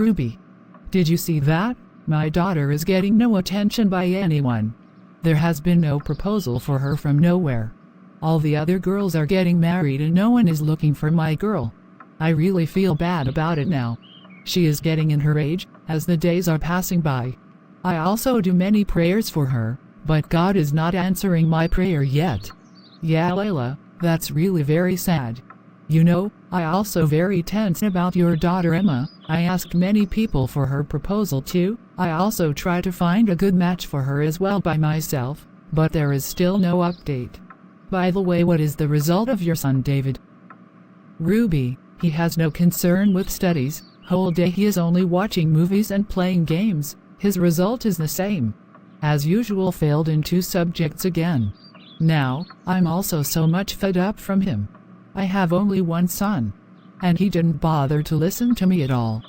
Ruby. Did you see that? My daughter is getting no attention by anyone. There has been no proposal for her from nowhere. All the other girls are getting married and no one is looking for my girl. I really feel bad about it now. She is getting in her age, as the days are passing by. I also do many prayers for her, but God is not answering my prayer yet. Yeah, Layla, that's really very sad. You know, I also very tense about your daughter Emma. I asked many people for her proposal too. I also try to find a good match for her as well by myself, but there is still no update. By the way, what is the result of your son David? Ruby, he has no concern with studies. Whole day he is only watching movies and playing games. His result is the same. As usual, failed in 2 subjects again. Now, I'm also so much fed up from him. I have only one son, and he didn't bother to listen to me at all.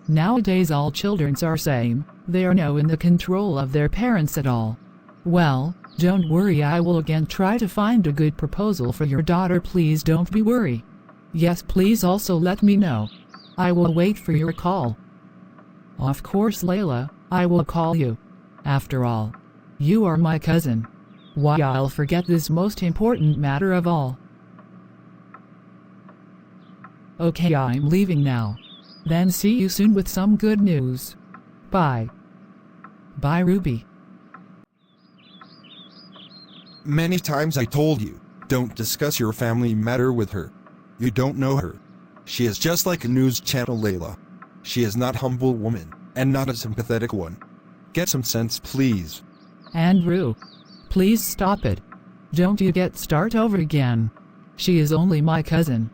Nowadays all children are same, they are no in the control of their parents at all. Well, don't worry, I will again try to find a good proposal for your daughter. Please don't be worried. Yes, please also let me know. I will wait for your call. Of course, Layla, I will call you. After all, you are my cousin. Why I'll forget this most important matter of all. Okay, I'm leaving now. Then see you soon with some good news. Bye. Bye, Ruby. Many times I told you, don't discuss your family matter with her. You don't know her. She is just like a news channel, Layla. She is not a humble woman, and not a sympathetic one. Get some sense, please. Andrew, please stop it. Don't you start over again. She is only my cousin,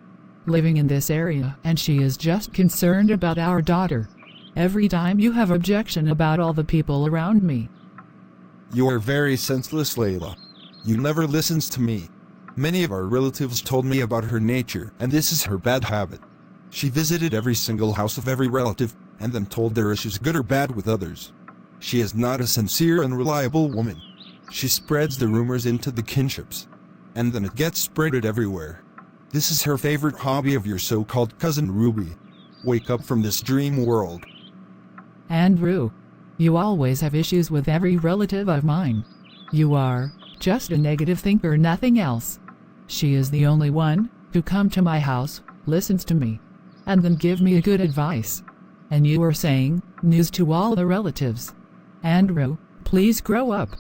living in this area, and she is just concerned about our daughter. Every time you have objection about all the people around me. You are very senseless, Layla. You never listens to me. Many of our relatives told me about her nature, and this is her bad habit. She visited every single house of every relative, and then told their issues good or bad with others. She is not a sincere and reliable woman. She spreads the rumors into the kinships, and then it gets spreaded everywhere. This is her favorite hobby of your so-called cousin Ruby. Wake up from this dream world. Andrew, you always have issues with every relative of mine. You are just a negative thinker, nothing else. She is the only one who come to my house, listens to me, and then give me a good advice. And you are saying news to all the relatives. Andrew, please grow up.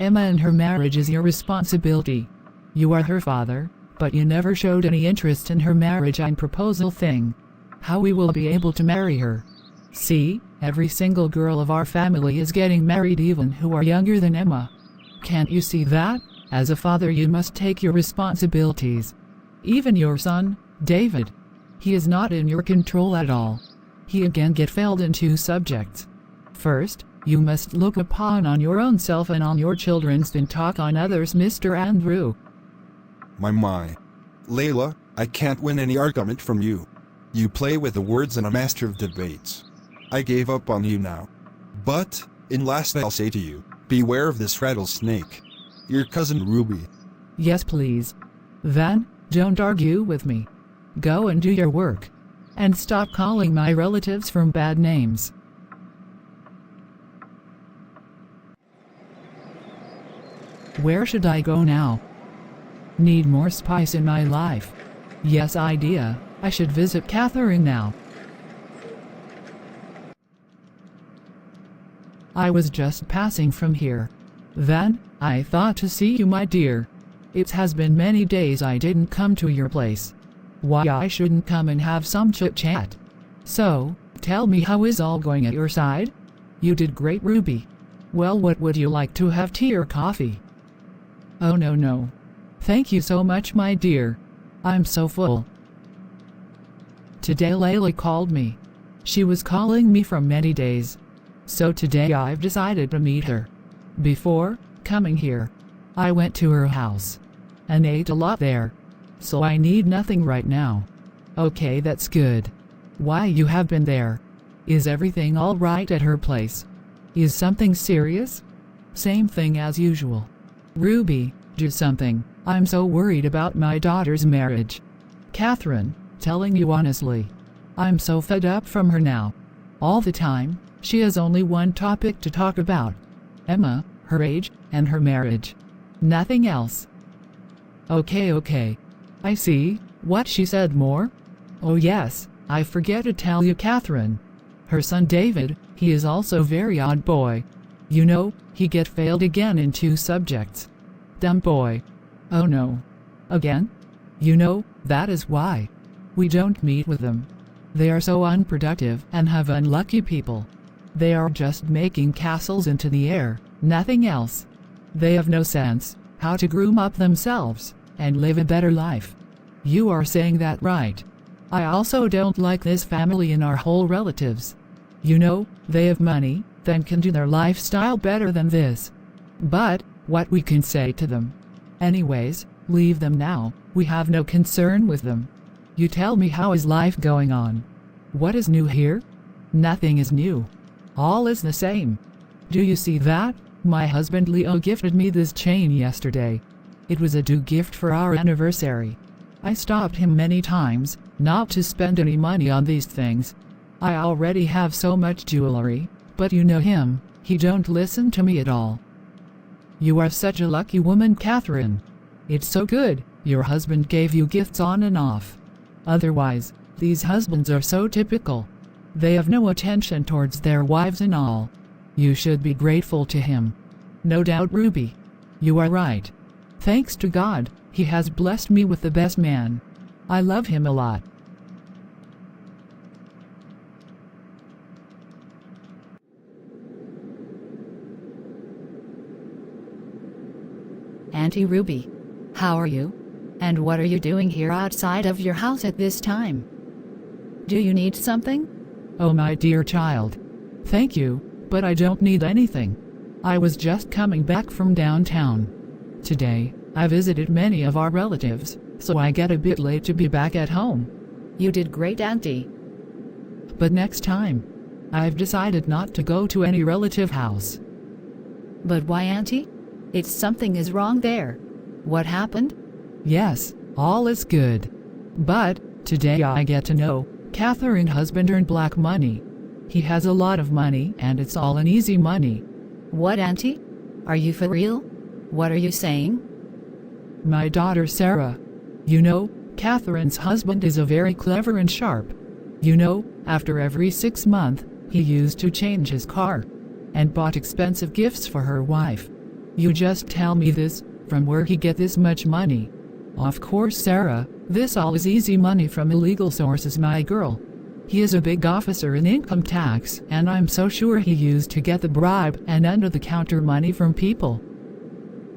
Emma and her marriage is your responsibility. You are her father, but you never showed any interest in her marriage and proposal thing. How we will be able to marry her? See, every single girl of our family is getting married, even who are younger than Emma. Can't you see that? As a father you must take your responsibilities. Even your son, David. He is not in your control at all. He again failed in 2 subjects. First, you must look upon on your own self and on your children's, then talk on others, Mr. Andrew. My. Layla, I can't win any argument from you. You play with the words and a master of debates. I gave up on you now. But, in last I'll say to you, beware of this rattlesnake. Your cousin Ruby. Yes, please. Then, don't argue with me. Go and do your work. And stop calling my relatives from bad names. Where should I go now? Need more spice in my life. Yes, idea. I should visit Katherine now. I was just passing from here. Then, I thought to see you, my dear. It has been many days I didn't come to your place. Why I shouldn't come and have some chit-chat. So, tell me, how is all going at your side? You did great, Ruby. Well, what would you like to have, tea or coffee? Oh no. Thank you so much, my dear. I'm so full. Today Layla called me. She was calling me for many days. So today I've decided to meet her. Before coming here, I went to her house and ate a lot there. So I need nothing right now. Okay, that's good. Why, you have been there? Is everything all right at her place? Is something serious? Same thing as usual. Ruby, do something. I'm so worried about my daughter's marriage. Katherine, telling you honestly, I'm so fed up from her now. All the time, she has only one topic to talk about. Emma, her age, and her marriage. Nothing else. Okay. I see. What she said more? Oh yes, I forget to tell you, Katherine. Her son David, he is also very odd boy. You know, he get failed again in 2 subjects. Dumb boy. Oh no. Again? You know, that is why. We don't meet with them. They are so unproductive and have unlucky people. They are just making castles into the air, nothing else. They have no sense how to groom up themselves and live a better life. You are saying that right. I also don't like this family and our whole relatives. You know, they have money, then can do their lifestyle better than this. But, what we can say to them? Anyways, leave them now, we have no concern with them. You tell me, how is life going on? What is new here? Nothing is new. All is the same. Do you see that? My husband Leo gifted me this chain yesterday. It was a due gift for our anniversary. I stopped him many times not to spend any money on these things. I already have so much jewelry, but you know him, he don't listen to me at all. You are such a lucky woman, Katherine. It's so good, your husband gave you gifts on and off. Otherwise, these husbands are so typical. They have no attention towards their wives and all. You should be grateful to him. No doubt, Ruby. You are right. Thanks to God, he has blessed me with the best man. I love him a lot. Auntie Ruby, how are you? And what are you doing here outside of your house at this time? Do you need something? Oh, my dear child. Thank you, but I don't need anything. I was just coming back from downtown. Today, I visited many of our relatives, so I get a bit late to be back at home. You did great, Auntie. But next time, I've decided not to go to any relative house. But why, Auntie? It's something is wrong there. What happened? Yes, all is good. But, today I get to know, Katherine's husband earned black money. He has a lot of money and it's all an easy money. What, Auntie? Are you for real? What are you saying? My daughter Sarah. You know, Katherine's husband is a very clever and sharp. You know, after every 6 months, he used to change his car and bought expensive gifts for her wife. You just tell me this, from where he get this much money? Of course, Sarah, this all is easy money from illegal sources, my girl. He is a big officer in income tax, and I'm so sure he used to get the bribe and under-the-counter money from people.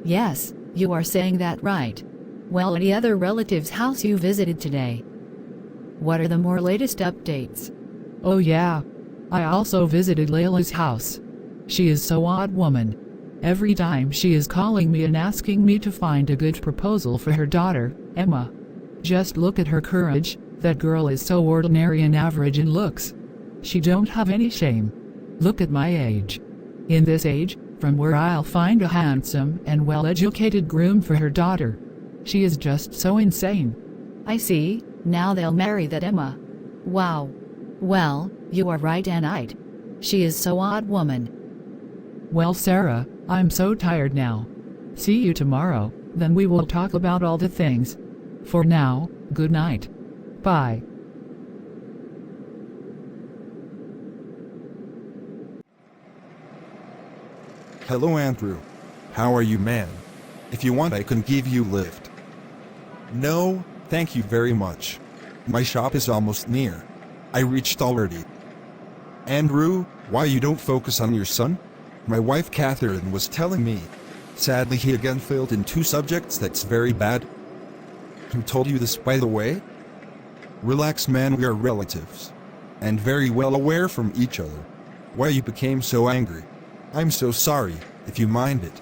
Yes, you are saying that right. Well, any other relative's house you visited today? What are the more latest updates? Oh yeah. I also visited Layla's house. She is so odd woman. Every time she is calling me and asking me to find a good proposal for her daughter, Emma. Just look at her courage, that girl is so ordinary and average in looks. She don't have any shame. Look at my age. In this age, from where I'll find a handsome and well-educated groom for her daughter. She is just so insane. I see, now they'll marry that Emma. Wow. Well, you are right, Annite. She is so odd woman. Well, Sarah, I'm so tired now. See you tomorrow, then we will talk about all the things. For now, good night. Bye. Hello, Andrew. How are you, man? If you want, I can give you a lift. No, thank you very much. My shop is almost near. I reached already. Andrew, why you don't focus on your son? My wife Katherine was telling me. Sadly, he again failed in 2 subjects. That's very bad. Who told you this, by the way? Relax, man, we are relatives. And very well aware from each other. Why you became so angry? I'm so sorry, if you mind it.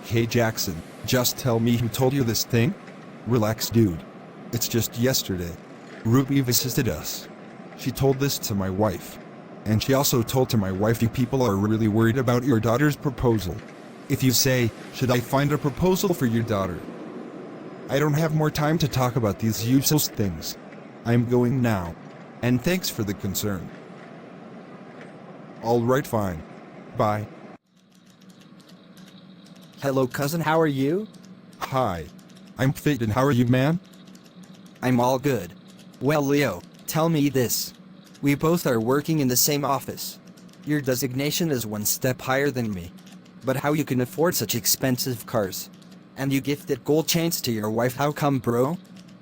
Hey Jackson, just tell me who told you this thing? Relax, dude. It's just yesterday. Ruby visited us. She told this to my wife. And she also told to my wife, you people are really worried about your daughter's proposal. If you say, should I find a proposal for your daughter? I don't have more time to talk about these useless things. I'm going now. And thanks for the concern. Alright, fine. Bye. Hello cousin, how are you? Hi. I'm fit, and how are you, man? I'm all good. Well Leo, tell me this. We both are working in the same office. Your designation is one step higher than me. But how you can afford such expensive cars? And you gifted gold chains to your wife, how come bro?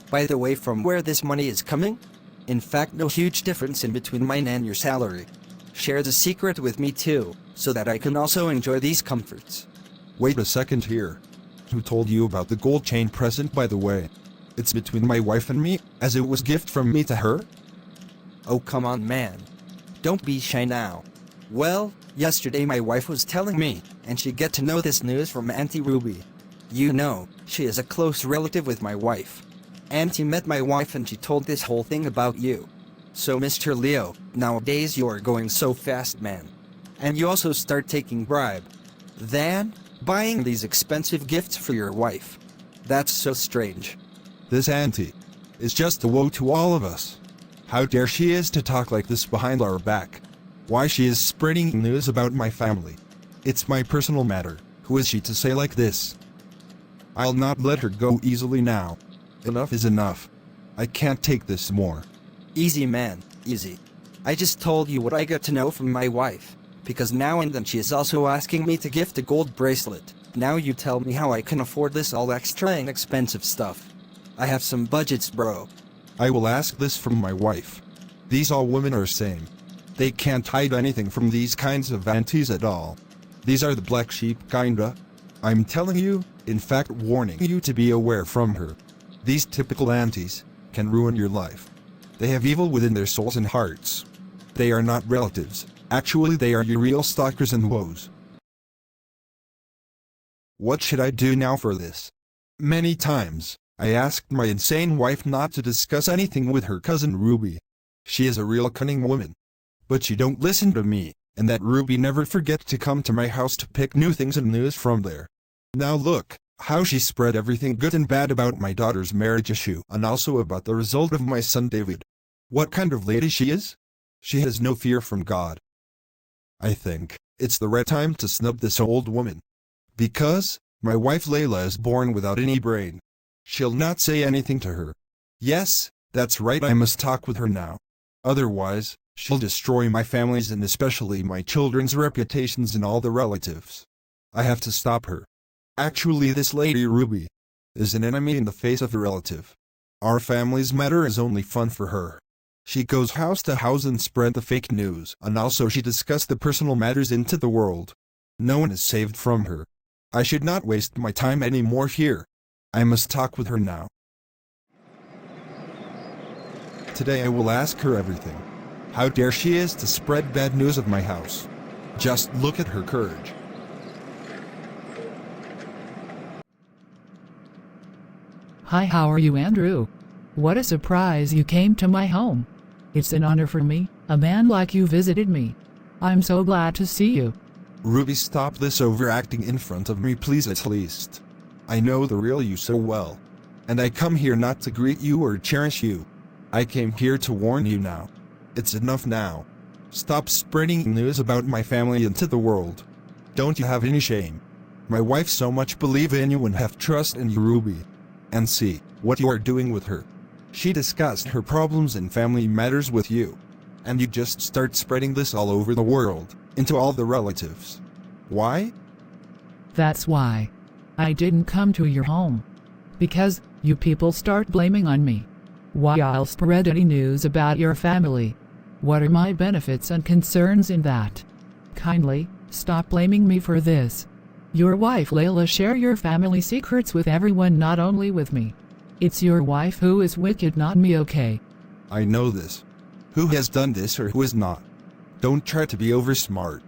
By the way, from where this money is coming? In fact, no huge difference in between mine and your salary. Share the secret with me too, so that I can also enjoy these comforts. Wait a second here. Who told you about the gold chain present, by the way? It's between my wife and me, as it was gift from me to her? Oh come on man. Don't be shy now. Well, yesterday my wife was telling me, and she get to know this news from Auntie Ruby. You know, she is a close relative with my wife. Auntie met my wife and she told this whole thing about you. So Mr. Leo, nowadays you are going so fast man. And you also start taking bribe. Then, buying these expensive gifts for your wife. That's so strange. This auntie is just a woe to all of us. How dare she is to talk like this behind our back? Why she is spreading news about my family? It's my personal matter. Who is she to say like this? I'll not let her go easily now. Enough is enough. I can't take this more. Easy man, easy. I just told you what I got to know from my wife. Because now and then she is also asking me to gift a gold bracelet. Now you tell me how I can afford this all extra and expensive stuff. I have some budgets bro. I will ask this from my wife. These all women are same. They can't hide anything from these kinds of aunties at all. These are the black sheep kinda. I'm telling you, in fact warning you to be aware from her. These typical aunties can ruin your life. They have evil within their souls and hearts. They are not relatives. Actually they are your real stalkers and woes. What should I do now for this? Many times, I asked my insane wife not to discuss anything with her cousin Ruby. She is a real cunning woman. But she don't listen to me, and that Ruby never forget to come to my house to pick new things and news from there. Now look, how she spread everything good and bad about my daughter's marriage issue and also about the result of my son David. What kind of lady she is? She has no fear from God. I think it's the right time to snub this old woman. Because my wife Layla is born without any brain. She'll not say anything to her. Yes, that's right, I must talk with her now. Otherwise, she'll destroy my family's and especially my children's reputations and all the relatives. I have to stop her. Actually this lady Ruby is an enemy in the face of a relative. Our family's matter is only fun for her. She goes house to house and spread the fake news, and also she discussed the personal matters into the world. No one is saved from her. I should not waste my time anymore here. I must talk with her now. Today I will ask her everything. How dare she is to spread bad news of my house. Just look at her courage. Hi, how are you, Andrew? What a surprise you came to my home. It's an honor for me, a man like you visited me. I'm so glad to see you. Ruby, stop this overacting in front of me please at least. I know the real you so well. And I come here not to greet you or cherish you. I came here to warn you now. It's enough now. Stop spreading news about my family into the world. Don't you have any shame? My wife so much believe in you and have trust in you, Ruby. And see what you are doing with her. She discussed her problems and family matters with you. And you just start spreading this all over the world, into all the relatives. Why? That's why. I didn't come to your home. Because you people start blaming on me. Why I'll spread any news about your family. What are my benefits and concerns in that? Kindly, stop blaming me for this. Your wife Layla share your family secrets with everyone, not only with me. It's your wife who is wicked, not me, okay? I know this. Who has done this or who is not? Don't try to be over smart.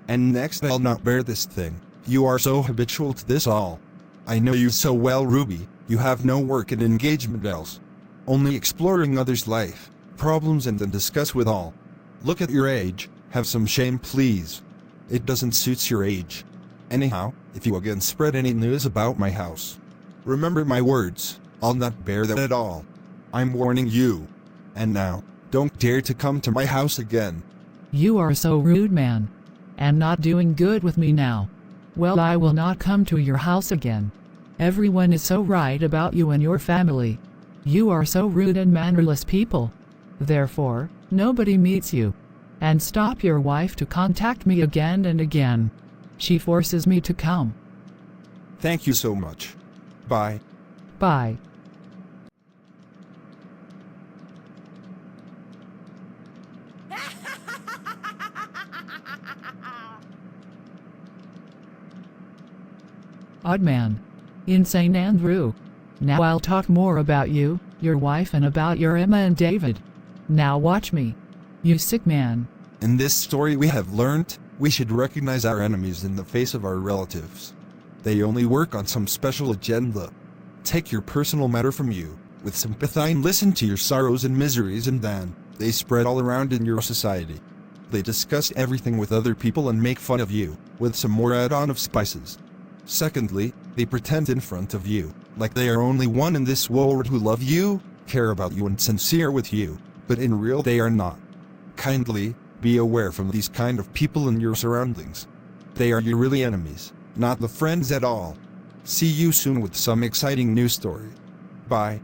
And next I'll not bear this thing. You are so habitual to this all. I know you so well, Ruby. You have no work and engagement else. Only exploring others' life, problems, and then discuss with all. Look at your age, have some shame please. It doesn't suit your age. Anyhow, if you again spread any news about my house, remember my words, I'll not bear that at all. I'm warning you. And now, don't dare to come to my house again. You are so rude, man. And not doing good with me now. Well, I will not come to your house again. Everyone is so right about you and your family. You are so rude and mannerless people. Therefore, nobody meets you. And stop your wife to contact me again and again. She forces me to come. Thank you so much. Bye. Bye. Odd man. Insane Andrew. Now I'll talk more about you, your wife, and about your Emma and David. Now watch me. You sick man. In this story we have learned, we should recognize our enemies in the face of our relatives. They only work on some special agenda. Take your personal matter from you, with sympathy, and listen to your sorrows and miseries, and then they spread all around in your society. They discuss everything with other people and make fun of you, with some more add-on of spices. Secondly, they pretend in front of you, like they are only one in this world who love you, care about you, and sincere with you, but in real they are not. Kindly, be aware from these kind of people in your surroundings. They are your really enemies, not the friends at all. See you soon with some exciting news story. Bye.